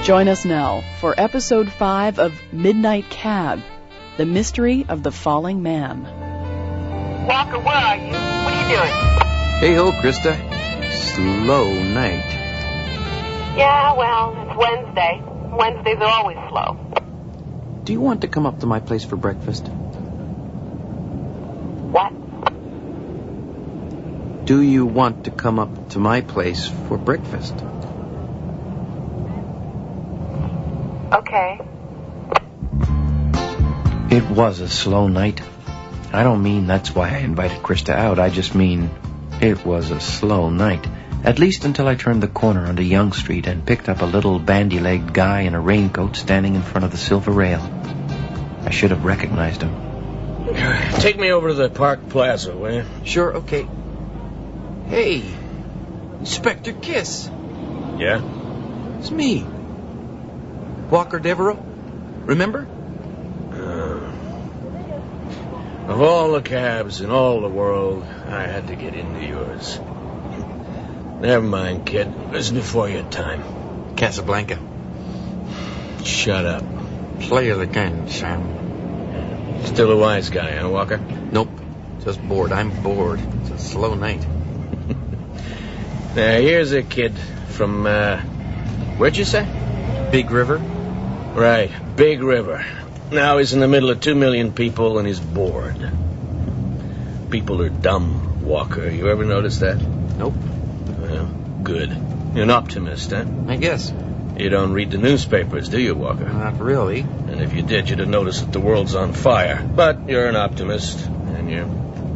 Join us now for episode 5 of Midnight Cab, The Mystery of the Falling Man. Walker, where are you? What are you doing? Hey-ho, Krista. Slow night. Yeah, well, it's Wednesday. Wednesdays are always slow. Do you want to come up to my place for breakfast? What? Do you want to come up to my place for breakfast? Okay. It was a slow night. I don't mean that's why I invited Krista out. I just mean it was a slow night. At least until I turned the corner onto Young Street and picked up a little bandy-legged guy in a raincoat standing in front of the Silver Rail. I should have recognized him. Take me over to the Park Plaza, will you? Sure, okay. Hey, Inspector Kiss. Yeah? It's me. Walker Devereux. Remember? Of all the cabs in all the world, I had to get into yours. Never mind, kid. It was before your time. Casablanca. Shut up. Play of the game, Sam. Still a wise guy, huh, Walker? Nope. Just bored. I'm bored. It's a slow night. Now, here's a kid from, where'd you say? Big River? Right, Big River. Now he's in the middle of 2 million people and he's bored. People are dumb, Walker. You ever notice that? Nope. Well, good. You're an optimist, huh? I guess. You don't read the newspapers, do you, Walker? Not really. And if you did, you'd have noticed that the world's on fire. But you're an optimist, and you're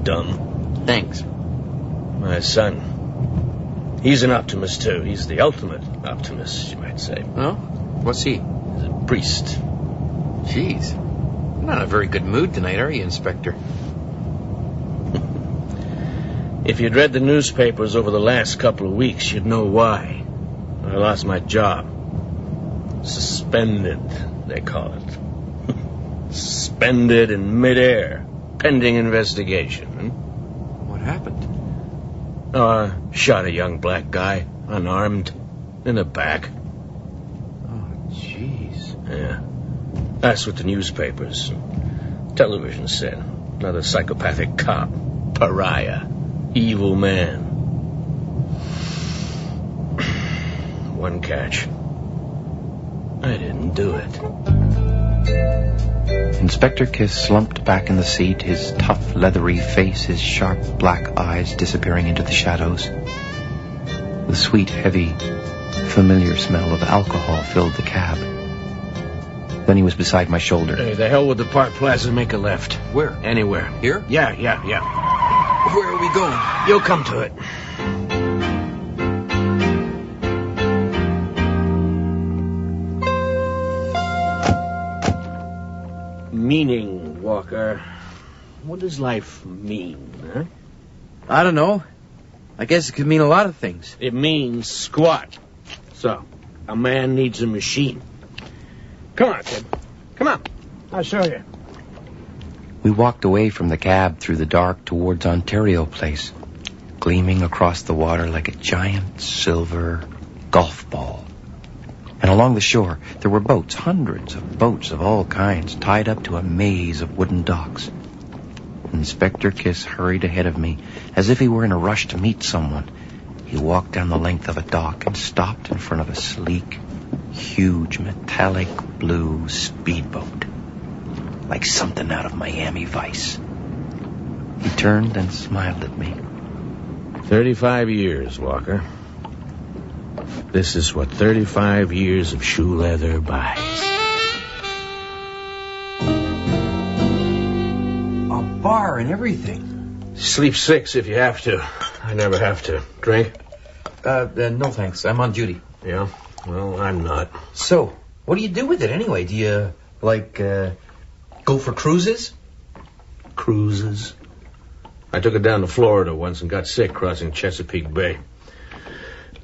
dumb. Thanks. My son. He's an optimist, too. He's the ultimate optimist, you might say. Oh? What's he? He's a priest. Jeez. You're not in a very good mood tonight, are you, Inspector? If you'd read the newspapers over the last couple of weeks, you'd know why. I lost my job. Suspended, they call it. Suspended in midair, pending investigation. What happened? Oh, I shot a young black guy, unarmed, in the back. Oh, jeez. Yeah. That's what the newspapers, television said. Another psychopathic cop, pariah, evil man. One catch. I didn't do it. Inspector Kiss slumped back in the seat, his tough, leathery face, his sharp black eyes disappearing into the shadows. The sweet, heavy, familiar smell of alcohol filled the cab. Then he was beside my shoulder. Hey, the hell with the Park Plaza, make a left. Where? Anywhere. Here? Yeah. Where are we going? You'll come to it. Meaning, Walker. What does life mean, huh? I don't know. I guess it could mean a lot of things. It means squat. So, a man needs a machine. Come on, kid. Come on. I'll show you. We walked away from the cab through the dark towards Ontario Place, gleaming across the water like a giant silver golf ball. And along the shore, there were boats, hundreds of boats of all kinds, tied up to a maze of wooden docks. Inspector Kiss hurried ahead of me, as if he were in a rush to meet someone. He walked down the length of a dock and stopped in front of a sleek, huge, metallic blue speedboat, like something out of Miami Vice. He turned and smiled at me. 35 years, Walker. This is what 35 years of shoe leather buys. A bar and everything. Sleep 6 if you have to. I never have to. Drink? No thanks. I'm on duty. Yeah? Well, I'm not. So, what do you do with it anyway? Do you, go for cruises? Cruises? I took it down to Florida once and got sick crossing Chesapeake Bay.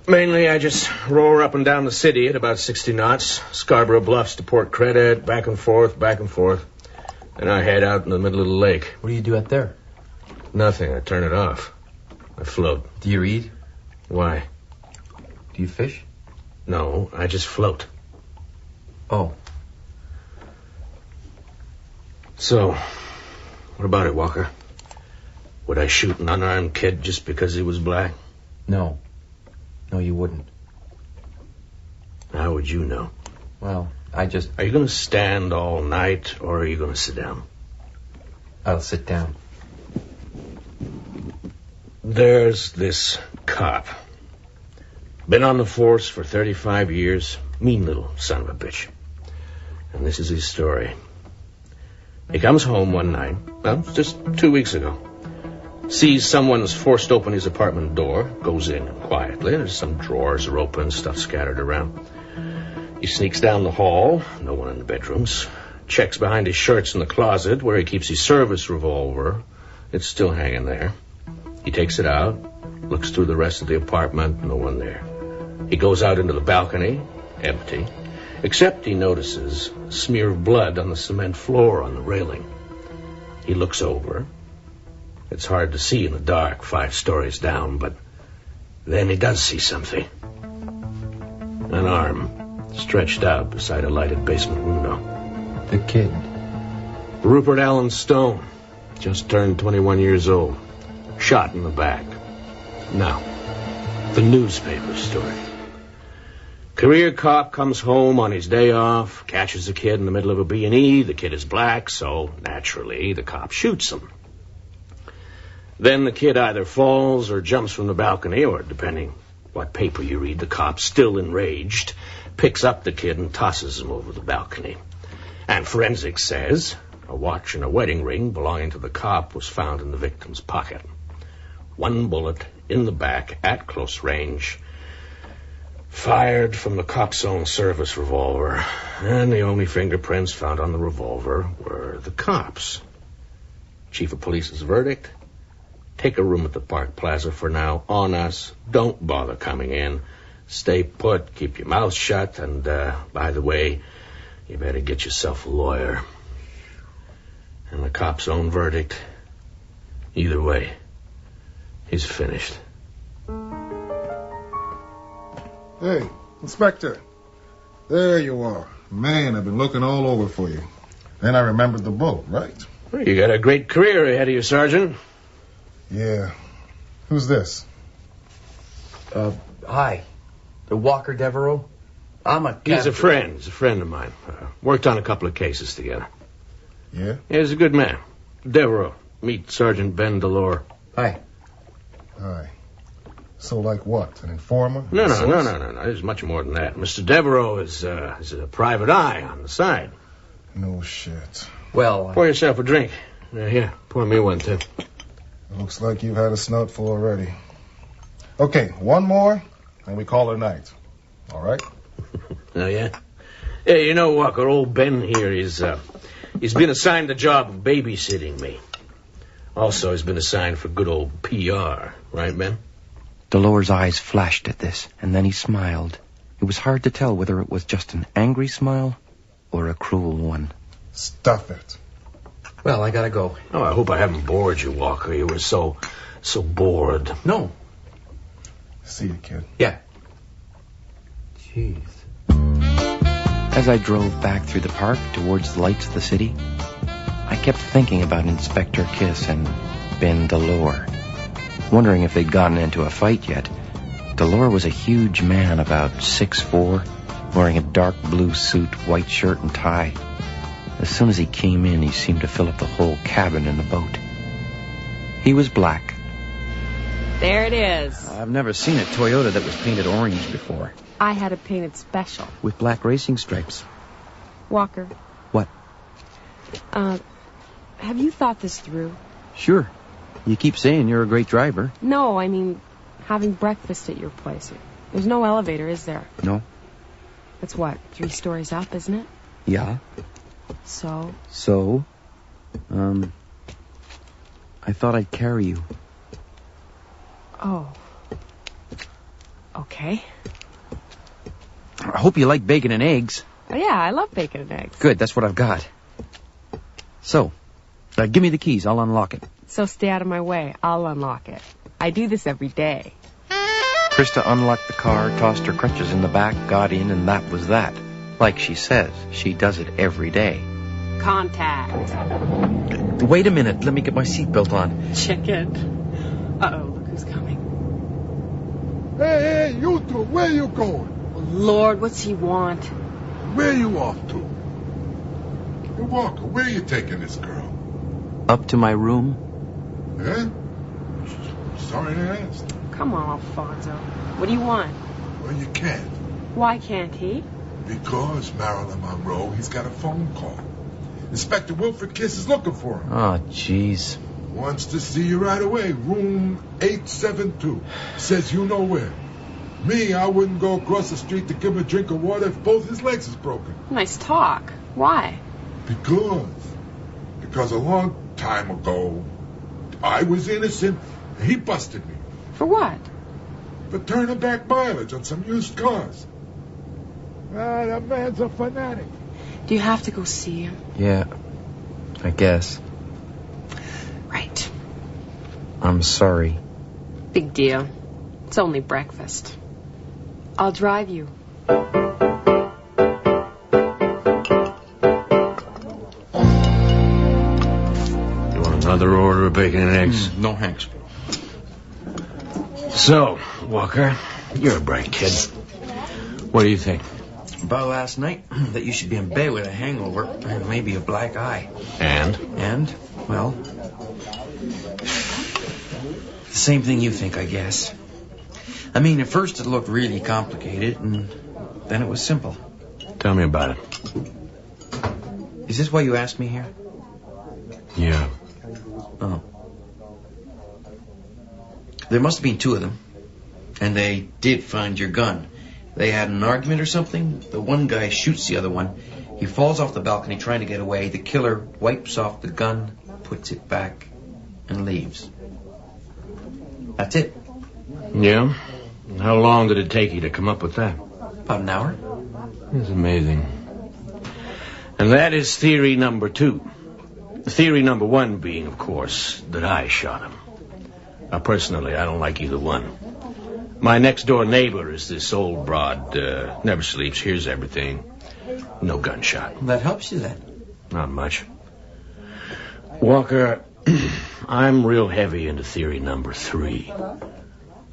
Mainly, I just roar up and down the city at about 60 knots, Scarborough Bluffs to Port Credit, back and forth. Then I head out in the middle of the lake. What do you do out there? Nothing. I turn it off. I float. Do you read? Why? Do you fish? No, I just float. Oh. So, what about it, Walker? Would I shoot an unarmed kid just because he was black? No. No, you wouldn't. How would you know? Well, Are you going to stand all night, or are you going to sit down? I'll sit down. There's this cop. Been on the force for 35 years. Mean little son of a bitch. And this is his story. He comes home one night, well, just 2 weeks ago. Sees someone's forced open his apartment door. Goes in quietly. There's some drawers are open, stuff scattered around. He sneaks down the hall. No one in the bedrooms. Checks behind his shirts in the closet where he keeps his service revolver. It's still hanging there. He takes it out. Looks through the rest of the apartment. No one there. He goes out into the balcony. Empty. Except he notices a smear of blood on the cement floor on the railing. He looks over. It's hard to see in the dark 5 stories down, but then he does see something. An arm stretched out beside a lighted basement window. The kid. Rupert Allen Stone, just turned 21 years old. Shot in the back. Now, the newspaper story. Career cop comes home on his day off, catches a kid in the middle of a B&E. The kid is black, so naturally the cop shoots him. Then the kid either falls or jumps from the balcony, or depending what paper you read, the cop, still enraged, picks up the kid and tosses him over the balcony. And forensics says a watch and a wedding ring belonging to the cop was found in the victim's pocket. 1 bullet in the back at close range, fired from the cop's own service revolver, and the only fingerprints found on the revolver were the cop's. Chief of Police's verdict: take a room at the Park Plaza for now, on us. Don't bother coming in. Stay put, keep your mouth shut, and, by the way, you better get yourself a lawyer. And the cop's own verdict: either way, he's finished. Hey, Inspector. There you are. Man, I've been looking all over for you. Then I remembered the boat, right? Well, you got a great career ahead of you, Sergeant. Yeah. Who's this? Hi. The Walker Devereux? I'm a He's a captain. friend. He's a friend of mine. Worked on a couple of cases together. Yeah? Yeah, he's a good man. Devereux. Meet Sergeant Ben Delore. Hi. Hi. So like what? An informer? No. A source? There's much more than that. Mr. Devereux is a private eye on the side. No shit. Well, Pour yourself a drink. Here, pour me one, too. Looks like you've had a snoutful already. Okay, one more, and we call it a night. All right? Oh, yeah? Yeah, you know, Walker, old Ben here, he's been assigned the job of babysitting me. Also, he's been assigned for good old PR. Right, Ben? Delore's eyes flashed at this, and then he smiled. It was hard to tell whether it was just an angry smile or a cruel one. Stuff it. well, I gotta go. Oh, I hope I haven't bored you, Walker. You were so bored. No. See you, kid. Yeah. Jeez. As I drove back through the park towards the lights of the city, I kept thinking about Inspector Kiss and Ben Delore, wondering if they'd gotten into a fight yet. Delore was a huge man, about 6'4", wearing a dark blue suit, white shirt and tie. As soon as he came in, he seemed to fill up the whole cabin in the boat. He was black. There it is. I've never seen a Toyota that was painted orange before. I had it painted special. With black racing stripes. Walker. What? Have you thought this through? Sure. You keep saying you're a great driver. No, I mean, having breakfast at your place. There's no elevator, is there? No. It's what, 3 stories up, isn't it? Yeah. So? So? I thought I'd carry you. Oh. Okay. I hope you like bacon and eggs. Oh, yeah, I love bacon and eggs. Good, that's what I've got. So, give me the keys. I'll unlock it. So stay out of my way. I'll unlock it. I do this every day. Krista unlocked the car, tossed her crutches in the back, got in, and that was that. Like she says, she does it every day. Contact. Wait a minute. Let me get my seatbelt on. Check it. Uh-oh, look who's coming. Hey, you two, where you going? Oh, Lord, what's he want? Where you off to? Hey, Walker, where you taking this girl? Up to my room. Eh? Sorry to ask. Come on, Alfonso. What do you want? Well, you can't. Why can't he? Because Marilyn Monroe, he's got a phone call. Inspector Wilfred Kiss is looking for him. Oh, jeez. Wants to see you right away. Room 872. Says you know where. Me, I wouldn't go across the street to give him a drink of water if both his legs is broken. Nice talk. Why? Because a long time ago, I was innocent, and he busted me. For what? For turning back mileage on some used cars. That man's a fanatic. Do you have to go see him? Yeah, I guess. Right. I'm sorry. Big deal. It's only breakfast. I'll drive you. You want another order of bacon and eggs? No thanks. So, Walker, you're a bright kid. What do you think? About last night, that you should be in bed with a hangover and maybe a black eye. And, well, the same thing you think, I guess. I mean, at first it looked really complicated, and then it was simple. Tell me about it. Is this why you asked me here? Yeah. Oh. There must have been two of them, and they did find your gun. They had an argument or something. The one guy shoots the other one. He falls off the balcony trying to get away. The killer wipes off the gun, puts it back, and leaves. That's it. Yeah? How long did it take you to come up with that? About an hour. It's amazing. And that is theory number 2. Theory number 1 being, of course, that I shot him. Now, personally, I don't like either one. My next-door neighbor is this old broad, never sleeps, hears everything. No gunshot. That helps you then. Not much. Walker, I'm real heavy into theory number 3.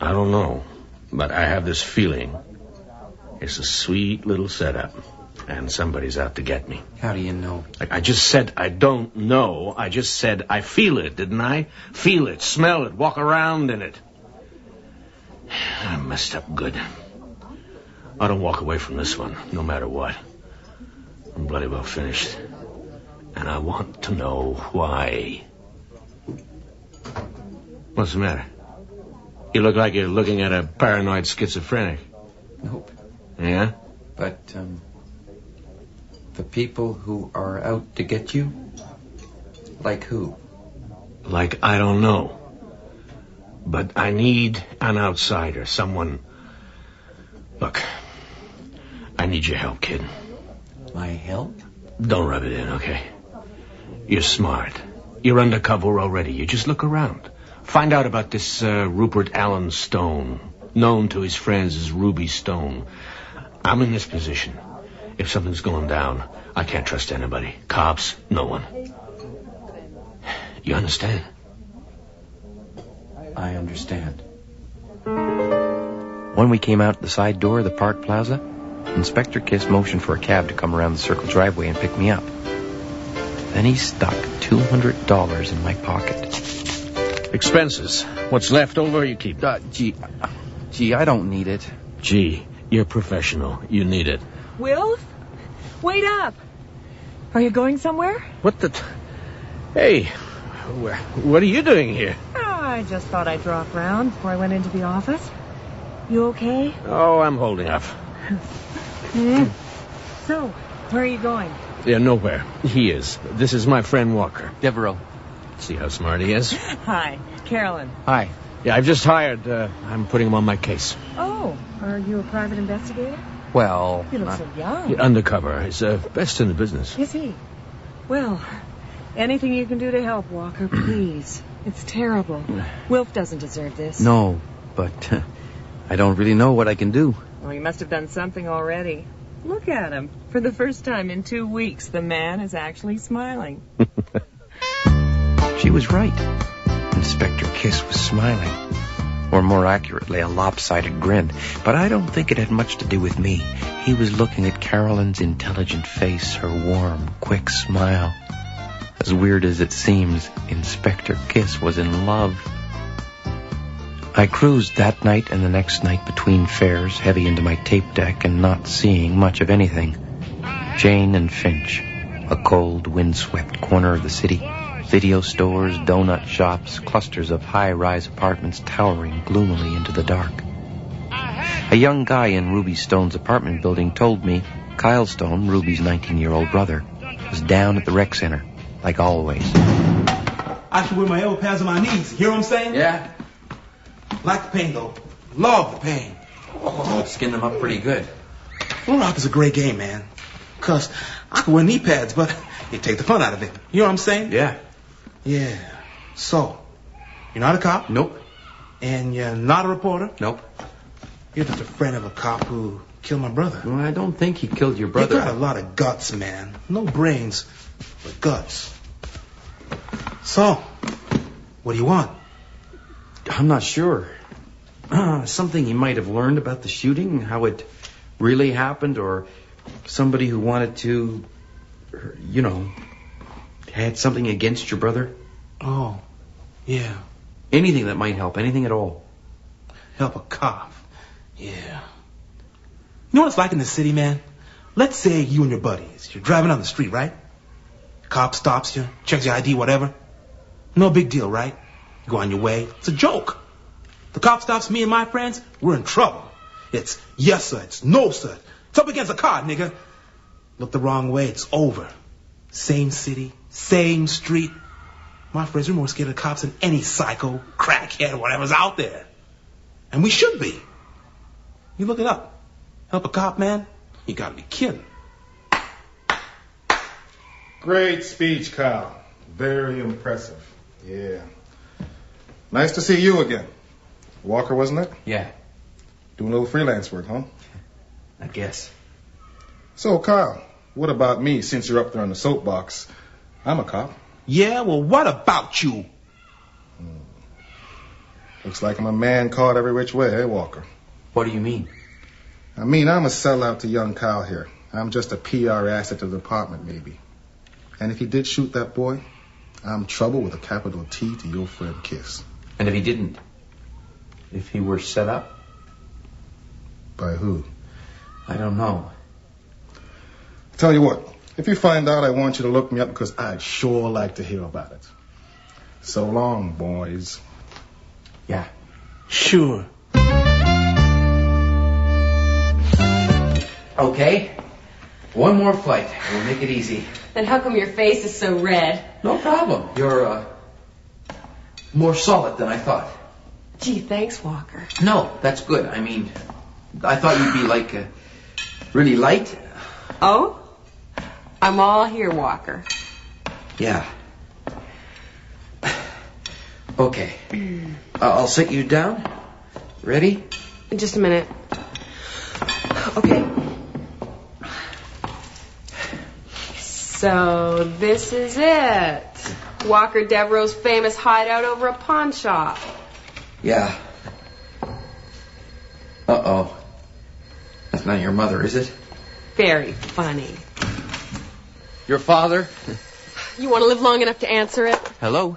I don't know, but I have this feeling it's a sweet little setup, and somebody's out to get me. How do you know? I just said I don't know. I just said I feel it, didn't I? Feel it, smell it, walk around in it. I messed up good. I don't walk away from this one, no matter what. I'm bloody well finished. And I want to know why. What's the matter? You look like you're looking at a paranoid schizophrenic. Nope. Yeah? But, the people who are out to get you? Like who? Like I don't know. But I need an outsider, someone... Look, I need your help, kid. My help? Don't rub it in, okay? You're smart. You're undercover already. You just look around. Find out about this Rupert Allen Stone, known to his friends as Ruby Stone. I'm in this position. If something's going down, I can't trust anybody. Cops, no one. You understand? I understand. When we came out the side door of the Park Plaza, Inspector Kiss motioned for a cab to come around the circle driveway and pick me up. Then he stuck $200 in my pocket. Expenses. What's left over, you keep. Gee, I don't need it. Gee, you're professional. You need it. Will? Wait up. Are you going somewhere? What the... Hey, what are you doing here? Oh, I just thought I'd drop round before I went into the office. You okay? Oh, I'm holding up. So, where are you going? Yeah, nowhere. He is. This is my friend Walker. Devereux. See how smart he is? Hi, Carolyn. Hi. Yeah, I've just hired... I'm putting him on my case. Oh, are you a private investigator? Well... You look so young. Yeah, undercover. He's best in the business. Is he? Well, anything you can do to help, Walker, please. It's terrible. Wilf doesn't deserve this. No, but I don't really know what I can do. Well, you must have done something already. Look at him. For the first time in 2 weeks, the man is actually smiling. She was right. Inspector Kiss was smiling. Or more accurately, a lopsided grin. But I don't think it had much to do with me. He was looking at Carolyn's intelligent face, her warm, quick smile. As weird as it seems, Inspector Kiss was in love. I cruised that night and the next night between fares, heavy into my tape deck and not seeing much of anything. Jane and Finch, a cold, windswept corner of the city. Video stores, donut shops, clusters of high-rise apartments towering gloomily into the dark. A young guy in Ruby Stone's apartment building told me Kyle Stone, Ruby's 19-year-old brother, was down at the rec center, like always. I should wear my elbow pads on my knees. Hear what I'm saying? Yeah. Like the pain, though. Love the pain. Oh, skinned them up pretty good. Floor hockey's a great game, man. 'Cause I could wear knee pads, but it take the fun out of it. You know what I'm saying? Yeah. Yeah. So, you're not a cop? Nope. And you're not a reporter? Nope. You're just a friend of a cop who killed my brother. Well, I don't think he killed your brother. You got a lot of guts, man. No brains, but guts. So, what do you want? I'm not sure. Something you might have learned about the shooting, how it really happened, or somebody who wanted to, you know, had something against your brother. Oh, yeah. Anything that might help, anything at all. Help a cop. Yeah. You know what it's like in the city, man? Let's say you and your buddies, you're driving on the street, right? Cop stops you, checks your ID, whatever. No big deal, right? You go on your way. It's a joke. The cop stops me and my friends, we're in trouble. It's yes, sir. It's no, sir. It's up against a car, nigga. Look the wrong way, it's over. Same city, same street. My friends are more scared of cops than any psycho, crackhead, or whatever's out there. And we should be. You look it up. Help a cop, man? You gotta be kidding. Great speech, Kyle. Very impressive. Yeah. Nice to see you again. Walker, wasn't it? Yeah. Doing a little freelance work, huh? I guess. So, Kyle, what about me, since you're up there on the soapbox? I'm a cop. Yeah, well, what about you? Looks like I'm a man caught every which way, eh, Walker? What do you mean? I mean, I'm a sellout to young Kyle here. I'm just a PR asset to the department, maybe. And if he did shoot that boy, I'm trouble with a capital T to your friend Kiss. And if he didn't? If he were set up? By who? I don't know. Tell you what, if you find out, I want you to look me up because I'd sure like to hear about it. So long, boys. Yeah. Sure. Okay. One more flight. We'll make it easy. Then how come your face is so red? No problem. You're, more solid than I thought. Gee, thanks, Walker. No, that's good. I mean, I thought you'd be like, really light. Oh? I'm all here, Walker. Yeah. Okay. I'll sit you down. Ready? Just a minute. Okay. So this is it. Walker Devereux's famous hideout over a pawn shop. Yeah. Uh-oh. That's not your mother, is it? Very funny. Your father? You want to live long enough to answer it? Hello?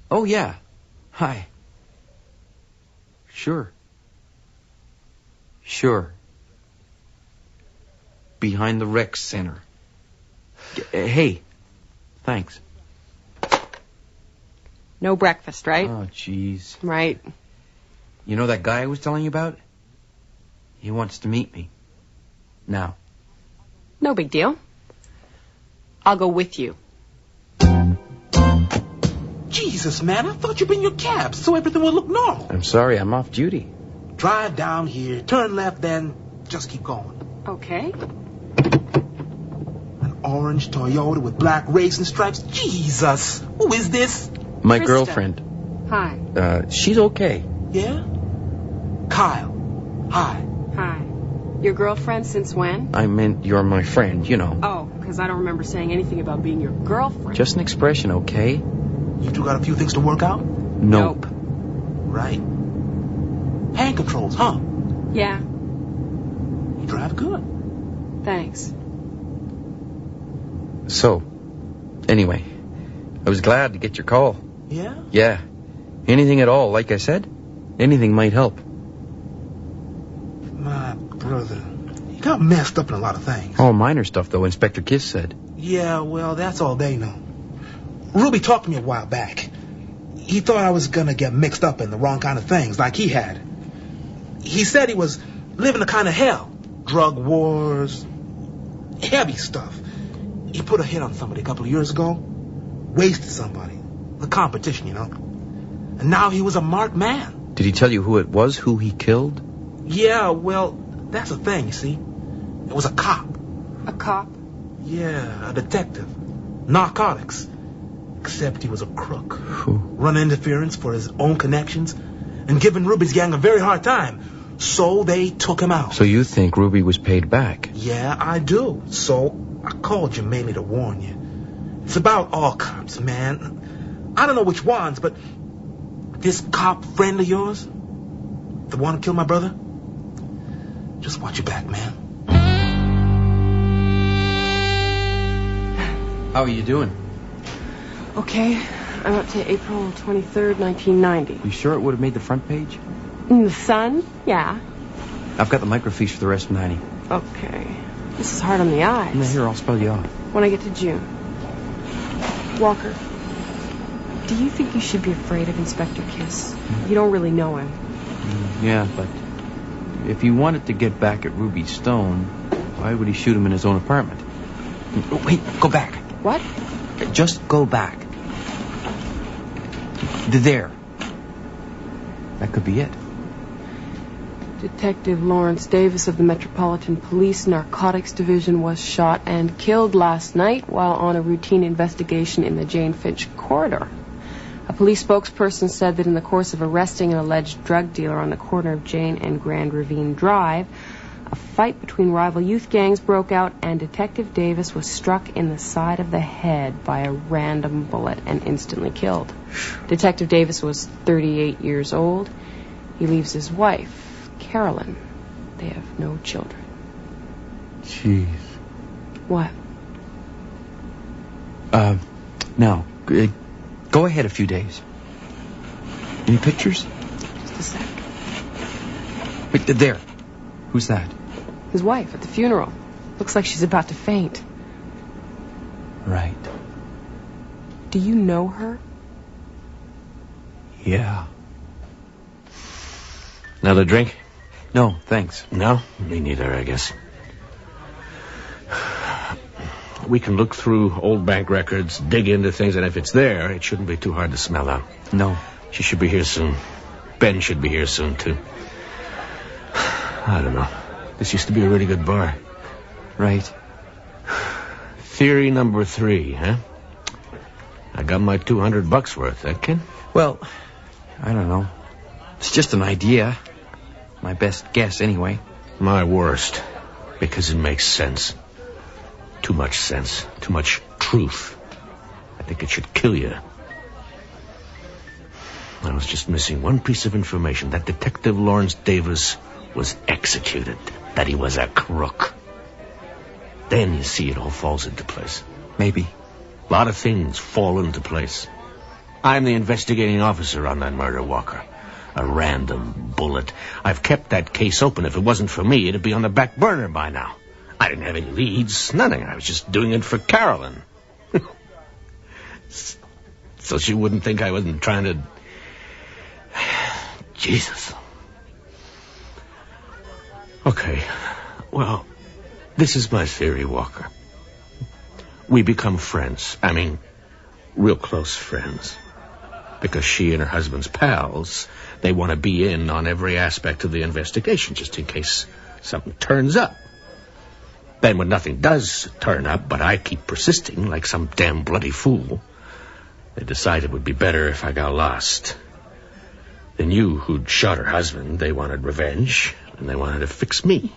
Oh, yeah. Hi. Sure. Sure. Behind the rec center. Hey. Thanks. No breakfast, right? Oh, jeez. Right. You know that guy I was telling you about? He wants to meet me. Now. No big deal. I'll go with you. Jesus, man, I thought you'd been in your cab so everything would look normal. I'm sorry, I'm off duty. Drive down here, turn left, then just keep going. Okay. An orange Toyota with black racing stripes. Jesus, who is this? My Krista. girlfriend. Hi. She's okay. Yeah? Kyle. Hi. Hi. Your girlfriend since when? I meant you're my friend, you know. Oh, because I don't remember saying anything about being your girlfriend. Just an expression, okay? You two got a few things to work out? Nope. Right. Hand controls, huh? Yeah, You drive good. thanks. So, anyway, I was glad to get your call. Yeah? Yeah. Anything at all, like I said. Anything might help. My brother, he got messed up in a lot of things. All minor stuff, though, Inspector Kiss said. Yeah, well, that's all they know. Ruby talked to me a while back. He thought I was gonna get mixed up in the wrong kind of things, like he had. He said he was living a kind of hell. Drug wars, heavy stuff. He put a hit on somebody a couple of years ago. Wasted somebody. The competition, you know. And now he was a marked man. Did he tell you who it was, who he killed? Yeah, well, that's the thing, you see. It was a cop. A cop? Yeah, a detective. Narcotics. Except he was a crook. Who? Run interference for his own connections and giving Ruby's gang a very hard time. So they took him out. So you think Ruby was paid back? Yeah, I do. So I called you mainly to warn you. It's about all cops, man. I don't know which ones, but this cop friend of yours, the one who killed my brother, just watch your back, man. How are you doing? Okay, I'm up to April 23rd, 1990. You sure it would have made the front page? In the Sun? Yeah. I've got the microfiche for the rest of 90. Okay. This is hard on the eyes. Now, here, I'll spell you off. When I get to June. Walker, do you think you should be afraid of Inspector Kiss? You don't really know him. Yeah, but if he wanted to get back at Ruby Stone, why would he shoot him in his own apartment? Oh, wait, go back. What? Just go back. There. That could be it. Detective Lawrence Davis of the Metropolitan Police Narcotics Division was shot and killed last night while on a routine investigation in the Jane Finch corridor. A police spokesperson said that in the course of arresting an alleged drug dealer on the corner of Jane and Grand Ravine Drive, a fight between rival youth gangs broke out and Detective Davis was struck in the side of the head by a random bullet and instantly killed. Detective Davis was 38 years old. He leaves his wife, Carolyn. They have no children. Jeez. What? Now, go ahead a few days. Any pictures? Just a sec. Wait, there. Who's that? His wife at the funeral. Looks like she's about to faint. Right. Do you know her? Yeah. Another drink? No, thanks. No? Me neither, I guess. We can look through old bank records, dig into things, and if it's there, it shouldn't be too hard to smell out. No. She should be here soon. Ben should be here soon, too. I don't know. This used to be a really good bar. Right. Theory number 3, huh? I got my $200 worth, eh, Ken? Well, I don't know. It's just an idea. My best guess, anyway. My worst. Because it makes sense. Too much sense. Too much truth. I think it should kill you. I was just missing one piece of information. That Detective Lawrence Davis was executed. That he was a crook. Then, you see, it all falls into place. Maybe. A lot of things fall into place. I'm the investigating officer on that murder, Walker. A random bullet. I've kept that case open. If it wasn't for me, it'd be on the back burner by now. I didn't have any leads, nothing. I was just doing it for Carolyn. So she wouldn't think I wasn't trying to... Jesus. Okay, well, this is my theory, Walker. We become friends. I mean, real close friends. Because she and her husband's pals, they want to be in on every aspect of the investigation, just in case something turns up. Then when nothing does turn up, but I keep persisting like some damn bloody fool, they decide it would be better if I got lost. Then you, who'd shot her husband, they wanted revenge, and they wanted to fix me.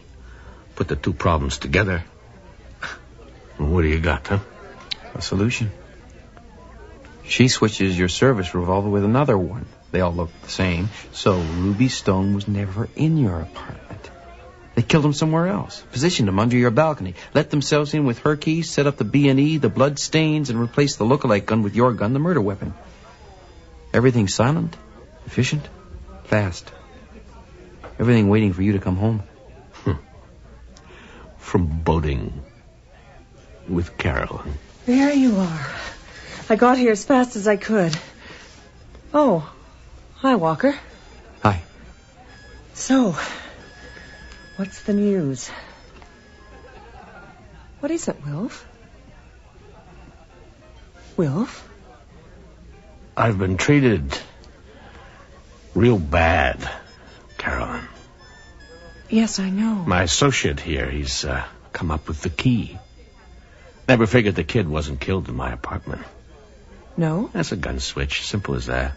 Put the two problems together. What do you got, huh? A solution. She switches your service revolver with another one. They all look the same. So Ruby Stone was never in your apartment. They killed him somewhere else, positioned him under your balcony, let themselves in with her keys, set up the B&E, the blood stains, and replaced the lookalike gun with your gun, the murder weapon. Everything silent, efficient, fast. Everything waiting for you to come home. From boating with Carolyn. There you are. I got here as fast as I could. Oh, hi, Walker. Hi. So, what's the news? What is it, Wilf? Wilf? I've been treated real bad, Carolyn. Yes, I know. My associate here, he's come up with the key. Never figured the kid wasn't killed in my apartment. No? That's a gun switch, simple as that.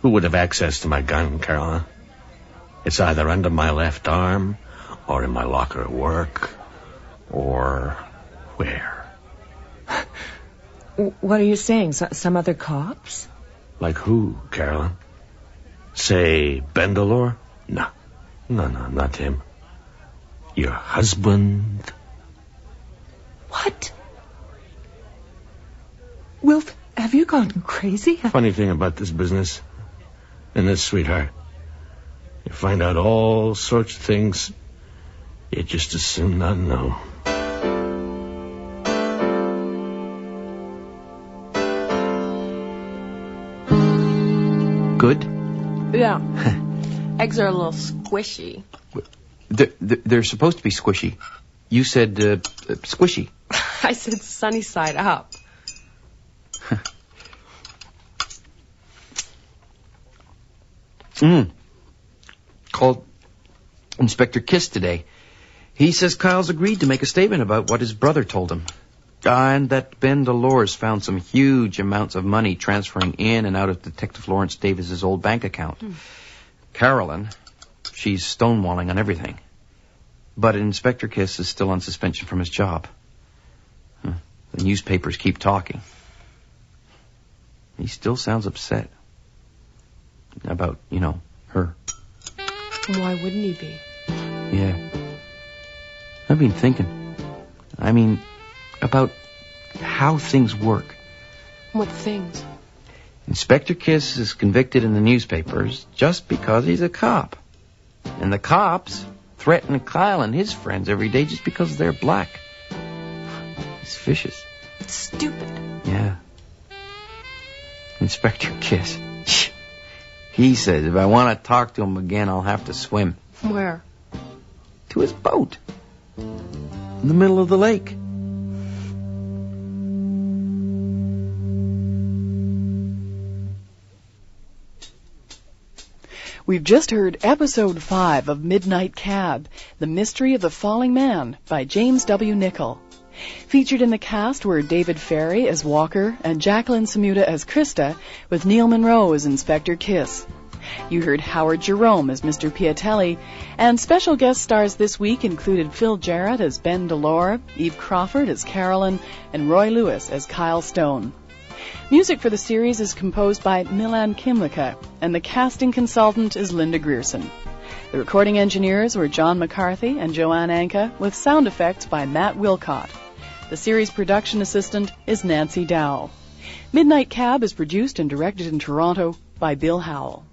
Who would have access to my gun, Carolyn? It's either under my left arm, or in my locker at work, or where? What are you saying? Some other cops? Like who, Carolyn? Say, Bendelor? No, not him. Your husband? What? Wilf, have you gone crazy? Funny thing about this business, and this, sweetheart, you find out all sorts of things you just as soon not know. Good? Yeah. Eggs are a little squishy. They're supposed to be squishy. You said squishy. I said sunny side up. Called Inspector Kiss today. He says Kyle's agreed to make a statement about what his brother told him. And that Ben Dolores found some huge amounts of money transferring in and out of Detective Lawrence Davis's old bank account. Carolyn, she's stonewalling on everything. But Inspector Kiss is still on suspension from his job. The newspapers keep talking. He still sounds upset. About, her. Why wouldn't he be? Yeah. I've been thinking. About how things work. What things? Inspector Kiss is convicted in the newspapers just because he's a cop. And the cops threaten Kyle and his friends every day just because they're black. It's vicious. It's stupid. Yeah. Inspector Kiss. He says if I want to talk to him again, I'll have to swim. Where? To his boat. In the middle of the lake. We've just heard episode 5 of Midnight Cab, The Mystery of the Falling Man by James W. Nichol. Featured in the cast were David Ferry as Walker and Jacqueline Samuda as Krista, with Neil Monroe as Inspector Kiss. You heard Howard Jerome as Mr. Piatelli, and special guest stars this week included Phil Jarrett as Ben Delore, Eve Crawford as Carolyn, and Roy Lewis as Kyle Stone. Music for the series is composed by Milan Kimlicka, and the casting consultant is Linda Grierson. The recording engineers were John McCarthy and Joanne Anka, with sound effects by Matt Wilcott. The series production assistant is Nancy Dow. Midnight Cab is produced and directed in Toronto by Bill Howell.